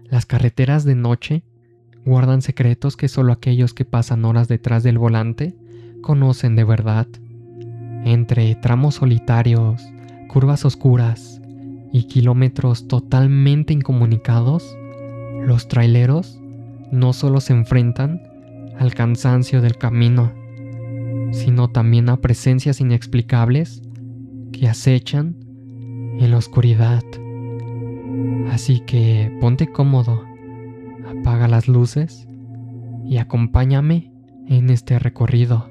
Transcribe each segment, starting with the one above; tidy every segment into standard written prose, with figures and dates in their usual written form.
Las carreteras de noche guardan secretos que solo aquellos que pasan horas detrás del volante conocen de verdad. Entre tramos solitarios, curvas oscuras y kilómetros totalmente incomunicados, los traileros no solo se enfrentan al cansancio del camino, sino también a presencias inexplicables que acechan en la oscuridad. Así que ponte cómodo, apaga las luces y acompáñame en este recorrido,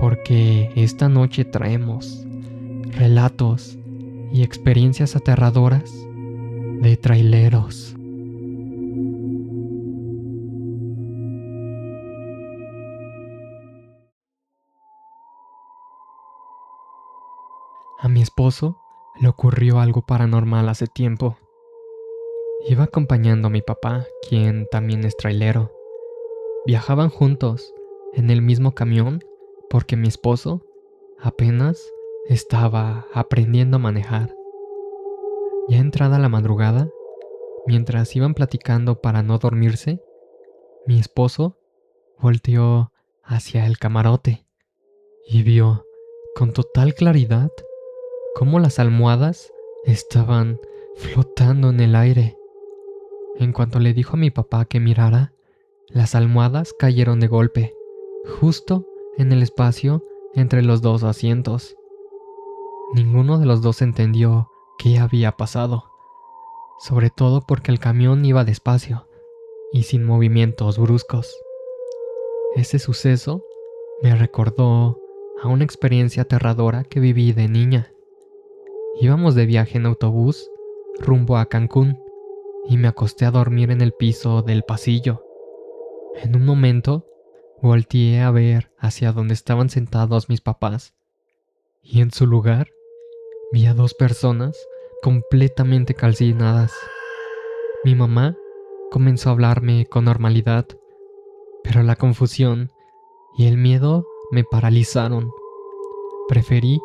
porque esta noche traemos relatos y experiencias aterradoras de traileros. A mi esposo le ocurrió algo paranormal hace tiempo. Iba acompañando a mi papá, quien también es trailero. Viajaban juntos en el mismo camión porque mi esposo apenas estaba aprendiendo a manejar. Ya entrada la madrugada, mientras iban platicando para no dormirse, mi esposo volteó hacia el camarote y vio con total claridad cómo las almohadas estaban flotando en el aire. En cuanto le dijo a mi papá que mirara, las almohadas cayeron de golpe, justo en el espacio entre los dos asientos. Ninguno de los dos entendió qué había pasado, sobre todo porque el camión iba despacio y sin movimientos bruscos. Ese suceso me recordó a una experiencia aterradora que viví de niña. Íbamos de viaje en autobús rumbo a Cancún y me acosté a dormir en el piso del pasillo. En un momento, volteé a ver hacia donde estaban sentados mis papás y en su lugar vi a dos personas completamente calcinadas. Mi mamá comenzó a hablarme con normalidad, pero la confusión y el miedo me paralizaron. Preferí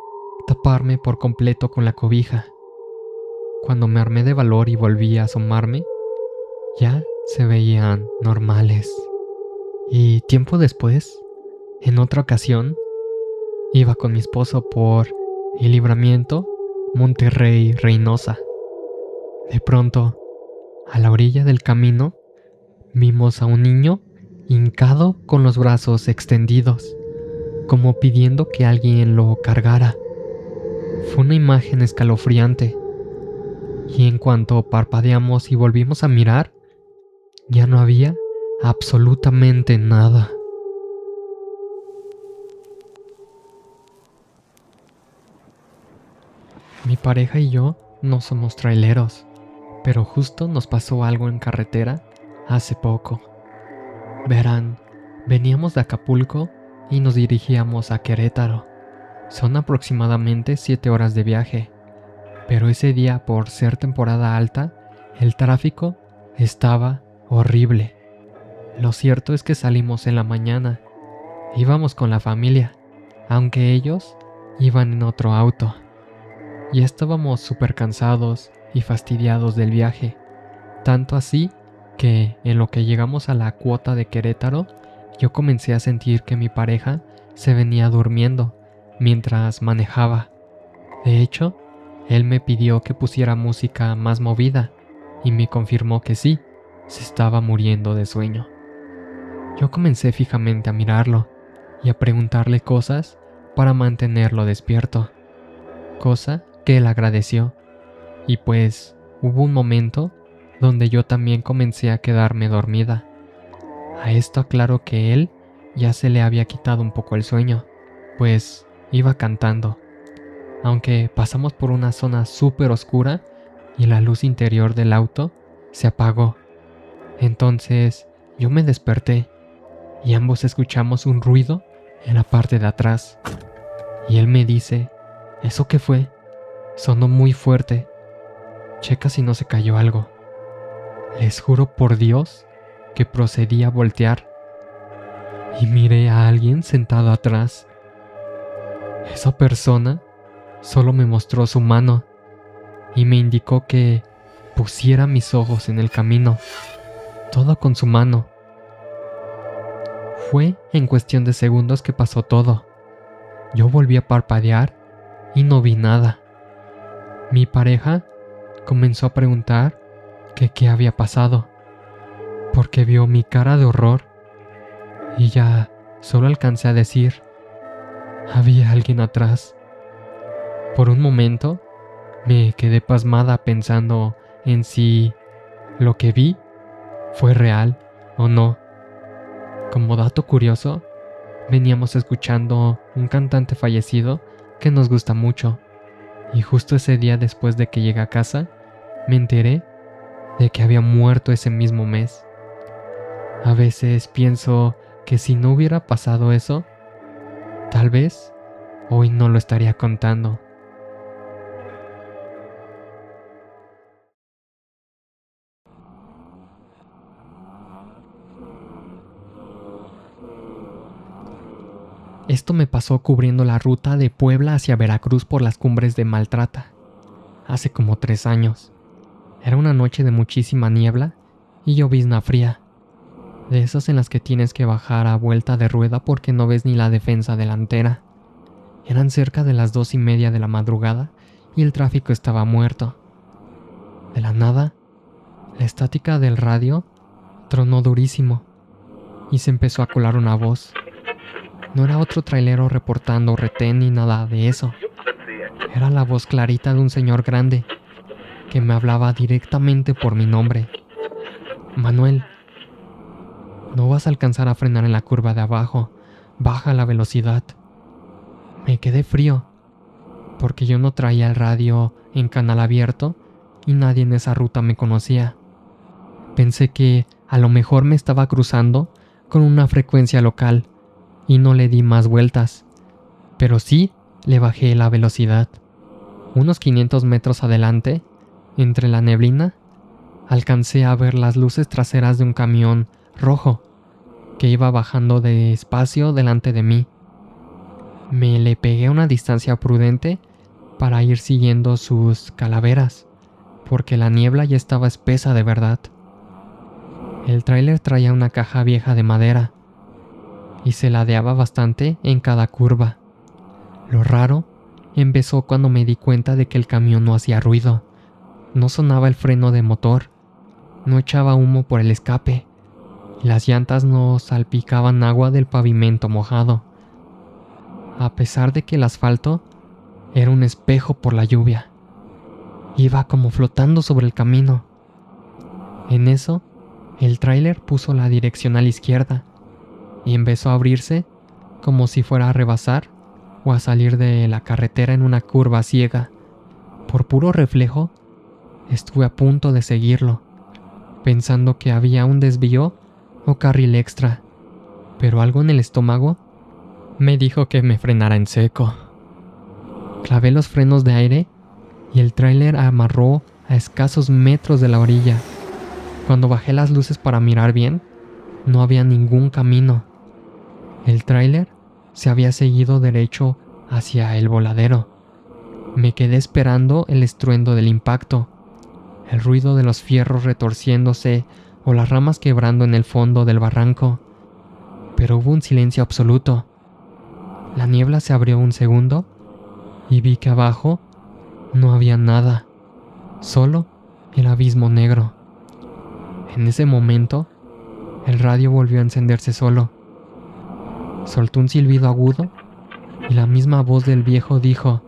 taparme por completo con la cobija. Cuando me armé de valor y volví a asomarme, ya se veían normales. Y tiempo después, en otra ocasión, iba con mi esposo por el Libramiento Monterrey-Reynosa. De pronto, a la orilla del camino, vimos a un niño hincado con los brazos extendidos, como pidiendo que alguien lo cargara. Fue una imagen escalofriante, y en cuanto parpadeamos y volvimos a mirar, ya no había absolutamente nada. Mi pareja y yo no somos traileros, pero justo nos pasó algo en carretera hace poco. Verán, veníamos de Acapulco y nos dirigíamos a Querétaro. Son aproximadamente 7 horas de viaje, pero ese día, por ser temporada alta, el tráfico estaba horrible. Lo cierto es que salimos en la mañana. Íbamos con la familia, aunque ellos iban en otro auto. Ya estábamos súper cansados y fastidiados del viaje, tanto así que en lo que llegamos a la cuota de Querétaro, yo comencé a sentir que mi pareja se venía durmiendo mientras manejaba. De hecho, él me pidió que pusiera música más movida y me confirmó que sí, se estaba muriendo de sueño. Yo comencé fijamente a mirarlo y a preguntarle cosas para mantenerlo despierto, cosa que él agradeció, y pues hubo un momento donde yo también comencé a quedarme dormida. A esto aclaro que él ya se le había quitado un poco el sueño, pues iba cantando, aunque pasamos por una zona súper oscura y la luz interior del auto se apagó. Entonces yo me desperté y ambos escuchamos un ruido en la parte de atrás. Y él me dice, ¿eso qué fue? Sonó muy fuerte. Checa si no se cayó algo. Les juro por Dios que procedí a voltear y miré a alguien sentado atrás. Esa persona solo me mostró su mano y me indicó que pusiera mis ojos en el camino, todo con su mano. Fue en cuestión de segundos que pasó todo. Yo volví a parpadear y no vi nada. Mi pareja comenzó a preguntar que qué había pasado, porque vio mi cara de horror y ya solo alcancé a decir, había alguien atrás. Por un momento me quedé pasmada pensando en si lo que vi fue real o no. Como dato curioso, veníamos escuchando un cantante fallecido que nos gusta mucho, y justo ese día después de que llegué a casa, me enteré de que había muerto ese mismo mes. A veces pienso que si no hubiera pasado eso, tal vez hoy no lo estaría contando. Esto me pasó cubriendo la ruta de Puebla hacia Veracruz por las cumbres de Maltrata, hace como 3 años. Era una noche de muchísima niebla y llovizna fría, de esas en las que tienes que bajar a vuelta de rueda porque no ves ni la defensa delantera. Eran cerca de las 2:30 de la madrugada y el tráfico estaba muerto. De la nada, la estática del radio tronó durísimo y se empezó a colar una voz. No era otro trailero reportando retén ni nada de eso. Era la voz clarita de un señor grande que me hablaba directamente por mi nombre. Manuel, no vas a alcanzar a frenar en la curva de abajo. Baja la velocidad. Me quedé frío, porque yo no traía el radio en canal abierto y nadie en esa ruta me conocía. Pensé que a lo mejor me estaba cruzando con una frecuencia local y no le di más vueltas, pero sí le bajé la velocidad. Unos 500 metros adelante, entre la neblina, alcancé a ver las luces traseras de un camión rojo que iba bajando despacio delante de mí. Me le pegué a una distancia prudente para ir siguiendo sus calaveras, porque la niebla ya estaba espesa de verdad. El tráiler traía una caja vieja de madera y se ladeaba bastante en cada curva. Lo raro empezó cuando me di cuenta de que el camión no hacía ruido, no sonaba el freno de motor, no echaba humo por el escape, y las llantas no salpicaban agua del pavimento mojado, a pesar de que el asfalto era un espejo por la lluvia. Iba como flotando sobre el camino. En eso, el tráiler puso la dirección a la izquierda y empezó a abrirse como si fuera a rebasar o a salir de la carretera en una curva ciega. Por puro reflejo, estuve a punto de seguirlo, pensando que había un desvío o carril extra, pero algo en el estómago me dijo que me frenara en seco. Clavé los frenos de aire y el tráiler amarró a escasos metros de la orilla. Cuando bajé las luces para mirar bien, no había ningún camino. El tráiler se había seguido derecho hacia el voladero. Me quedé esperando el estruendo del impacto, el ruido de los fierros retorciéndose o las ramas quebrando en el fondo del barranco. Pero hubo un silencio absoluto. La niebla se abrió un segundo y vi que abajo no había nada, solo el abismo negro. En ese momento, el radio volvió a encenderse solo. Soltó un silbido agudo y la misma voz del viejo dijo: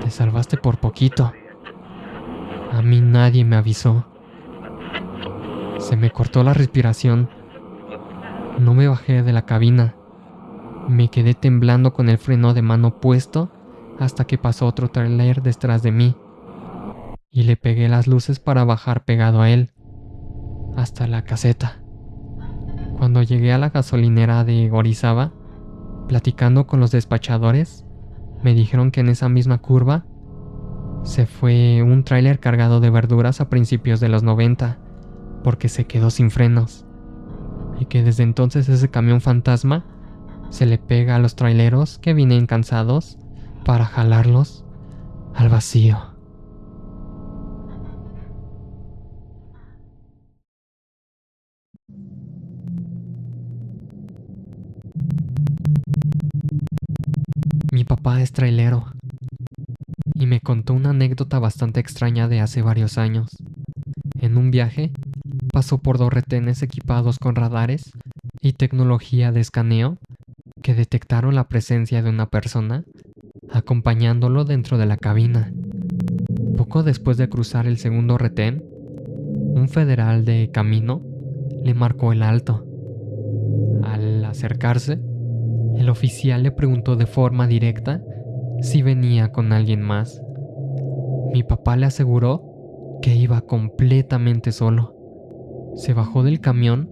«Te salvaste por poquito. A mí nadie me avisó». Se me cortó la respiración. No me bajé de la cabina. Me quedé temblando con el freno de mano puesto hasta que pasó otro tráiler detrás de mí y le pegué las luces para bajar pegado a él hasta la caseta. Cuando llegué a la gasolinera de Orizaba, platicando con los despachadores, me dijeron que en esa misma curva se fue un tráiler cargado de verduras a principios de los 90 porque se quedó sin frenos, y que desde entonces ese camión fantasma se le pega a los traileros que vienen cansados para jalarlos al vacío. Mi papá es trailero y me contó una anécdota bastante extraña de hace varios años. En un viaje, pasó por 2 retenes equipados con radares y tecnología de escaneo que detectaron la presencia de una persona acompañándolo dentro de la cabina. Poco después de cruzar el segundo retén, un federal de camino le marcó el alto. Al acercarse, el oficial le preguntó de forma directa si venía con alguien más. Mi papá le aseguró que iba completamente solo. Se bajó del camión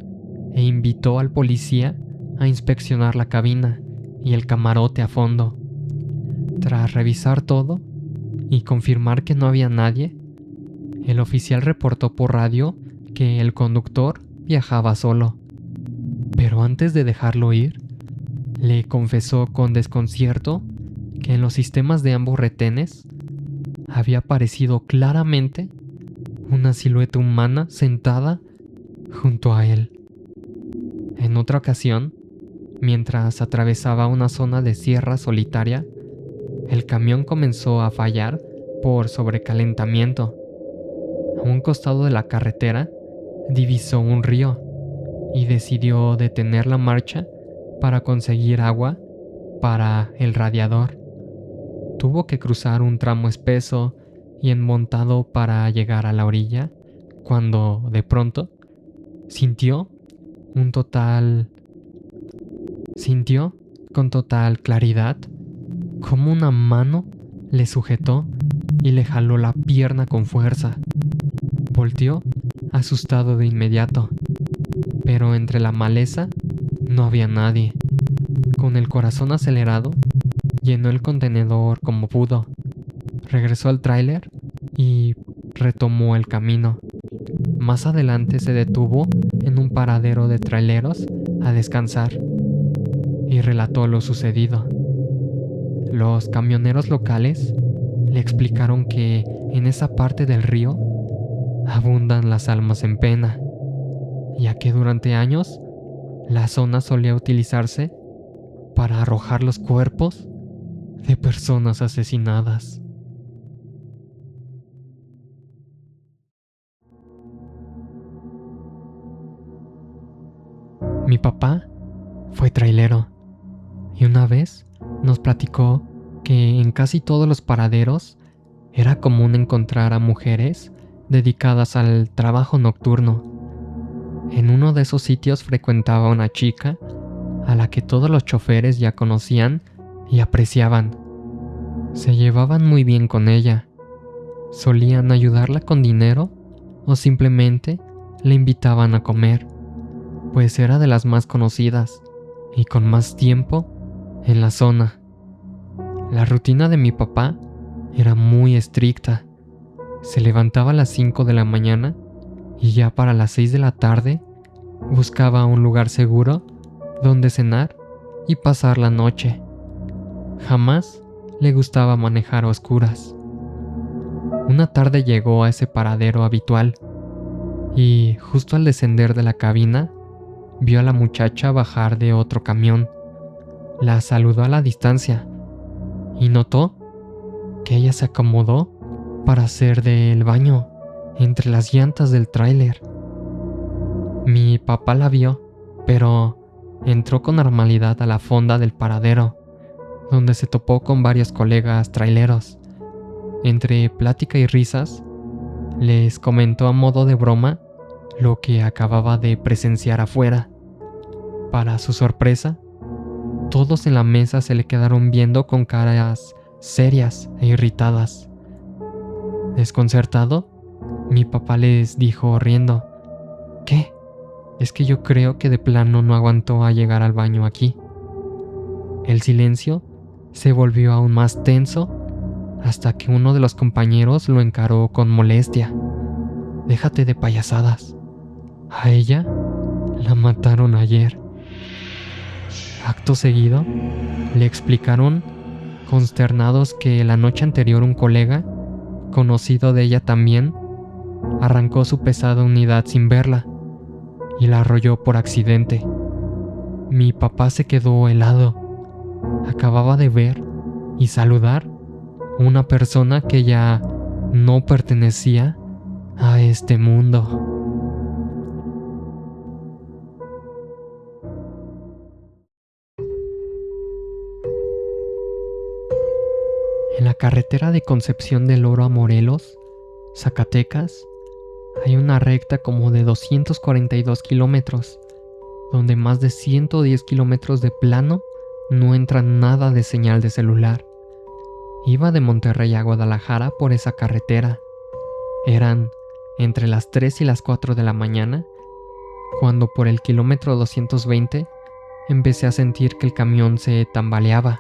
e invitó al policía a inspeccionar la cabina y el camarote a fondo. Tras revisar todo y confirmar que no había nadie, el oficial reportó por radio que el conductor viajaba solo. Pero antes de dejarlo ir, le confesó con desconcierto que en los sistemas de ambos retenes había aparecido claramente una silueta humana sentada junto a él. En otra ocasión, mientras atravesaba una zona de sierra solitaria, el camión comenzó a fallar por sobrecalentamiento. A un costado de la carretera divisó un río y decidió detener la marcha para conseguir agua para el radiador. Tuvo que cruzar un tramo espeso y enmontado para llegar a la orilla, cuando de pronto sintió con total claridad cómo una mano le sujetó y le jaló la pierna con fuerza. Volteó, asustado de inmediato, pero entre la maleza no había nadie. Con el corazón acelerado, llenó el contenedor como pudo, regresó al tráiler y retomó el camino. Más adelante se detuvo en un paradero de traileros a descansar y relató lo sucedido. Los camioneros locales le explicaron que en esa parte del río abundan las almas en pena, ya que durante años la zona solía utilizarse para arrojar los cuerpos de personas asesinadas. Mi papá fue trailero y una vez nos platicó que en casi todos los paraderos era común encontrar a mujeres dedicadas al trabajo nocturno. En uno de esos sitios frecuentaba una chica a la que todos los choferes ya conocían y apreciaban. Se llevaban muy bien con ella. Solían ayudarla con dinero o simplemente le invitaban a comer, pues era de las más conocidas y con más tiempo en la zona. La rutina de mi papá era muy estricta. Se levantaba a las 5 de la mañana y ya para las 6 de la tarde buscaba un lugar seguro donde cenar y pasar la noche. Jamás le gustaba manejar a oscuras. Una tarde llegó a ese paradero habitual y justo al descender de la cabina vio a la muchacha bajar de otro camión. La saludó a la distancia y notó que ella se acomodó para hacer del baño entre las llantas del tráiler. Mi papá la vio, pero entró con normalidad a la fonda del paradero, donde se topó con varios colegas traileros. Entre plática y risas, les comentó a modo de broma lo que acababa de presenciar afuera. Para su sorpresa, todos en la mesa se le quedaron viendo con caras serias e irritadas. Desconcertado, mi papá les dijo riendo: ¿Qué? Es que yo creo que de plano no aguantó a llegar al baño aquí. El silencio se volvió aún más tenso hasta que uno de los compañeros lo encaró con molestia. Déjate de payasadas. A ella la mataron ayer. Acto seguido, le explicaron consternados que la noche anterior un colega, conocido de ella también, arrancó su pesada unidad sin verla y la arrolló por accidente. Mi papá se quedó helado. Acababa de ver y saludar a una persona que ya no pertenecía a este mundo. En la carretera de Concepción del Oro a Morelos, Zacatecas, hay una recta como de 242 kilómetros, donde más de 110 kilómetros de plano no entra nada de señal de celular. Iba de Monterrey a Guadalajara por esa carretera. Eran entre las 3 y las 4 de la mañana, cuando por el kilómetro 220 empecé a sentir que el camión se tambaleaba.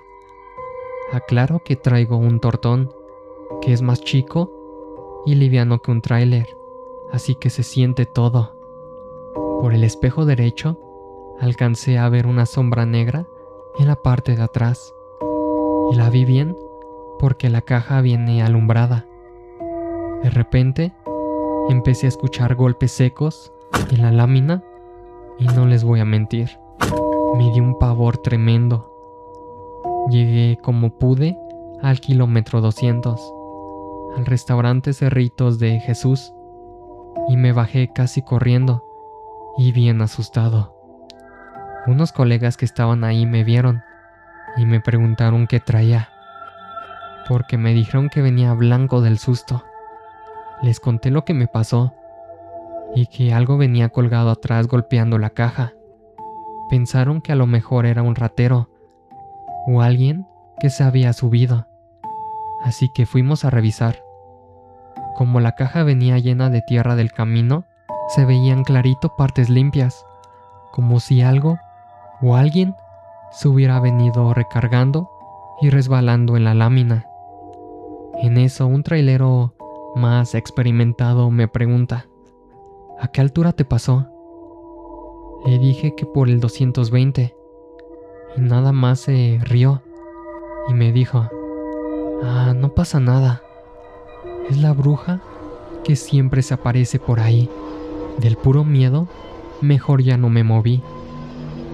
Aclaro que traigo un tortón, que es más chico y liviano que un tráiler, así que se siente todo. Por el espejo derecho alcancé a ver una sombra negra en la parte de atrás, y la vi bien porque la caja viene alumbrada. De repente empecé a escuchar golpes secos en la lámina y no les voy a mentir, me dio un pavor tremendo. Llegué como pude al kilómetro 200, al restaurante Cerritos de Jesús, y me bajé casi corriendo y bien asustado. Unos colegas que estaban ahí me vieron y me preguntaron qué traía, porque me dijeron que venía blanco del susto. Les conté lo que me pasó y que algo venía colgado atrás golpeando la caja. Pensaron que a lo mejor era un ratero o alguien que se había subido, así que fuimos a revisar. Como la caja venía llena de tierra del camino, se veían clarito partes limpias, como si algo o alguien se hubiera venido recargando y resbalando en la lámina. En eso un trailero más experimentado me pregunta: ¿a qué altura te pasó? Le dije que por el 220 y nada más se rió y me dijo: no pasa nada, es la bruja que siempre se aparece por ahí. Del puro miedo, mejor ya no me moví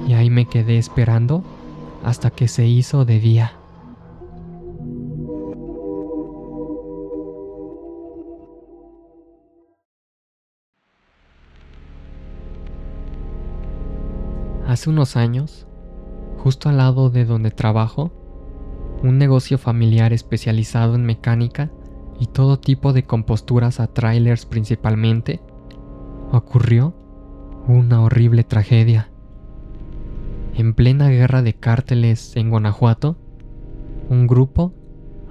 y ahí me quedé esperando hasta que se hizo de día. Hace unos años, justo al lado de donde trabajo, un negocio familiar especializado en mecánica y todo tipo de composturas a trailers principalmente, ocurrió una horrible tragedia. En plena guerra de cárteles en Guanajuato, un grupo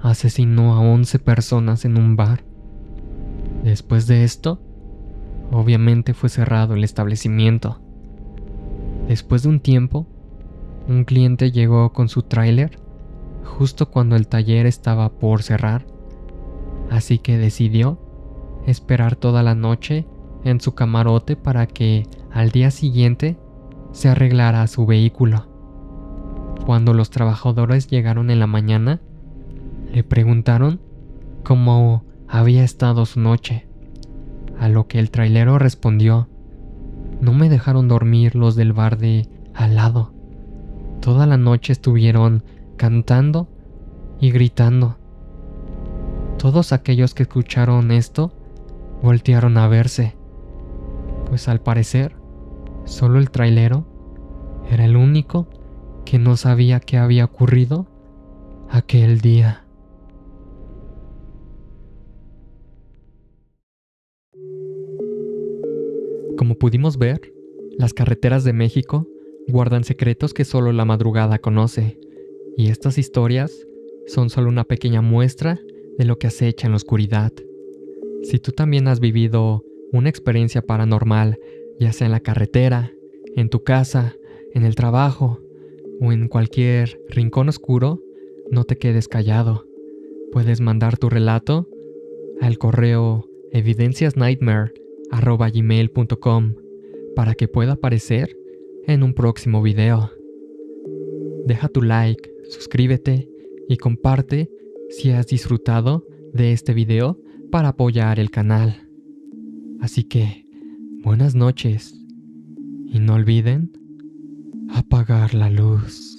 asesinó a 11 personas en un bar. Después de esto, obviamente fue cerrado el establecimiento. Después de un tiempo, un cliente llegó con su tráiler justo cuando el taller estaba por cerrar, así que decidió esperar toda la noche en su camarote para que al día siguiente se arreglara su vehículo. Cuando los trabajadores llegaron en la mañana, le preguntaron cómo había estado su noche, a lo que el trailero respondió: no me dejaron dormir los del bar de al lado. Toda la noche estuvieron cantando y gritando. Todos aquellos que escucharon esto voltearon a verse, pues al parecer solo el trailero era el único que no sabía qué había ocurrido aquel día. Como pudimos ver, las carreteras de México guardan secretos que solo la madrugada conoce, y estas historias son solo una pequeña muestra de lo que acecha en la oscuridad. Si tú también has vivido una experiencia paranormal, ya sea en la carretera, en tu casa, en el trabajo o en cualquier rincón oscuro, no te quedes callado. Puedes mandar tu relato al correo evidenciasnightmare@gmail.com para que pueda aparecer en un próximo video. Deja tu like, suscríbete y comparte si has disfrutado de este video para apoyar el canal. Así que, buenas noches y no olviden apagar la luz.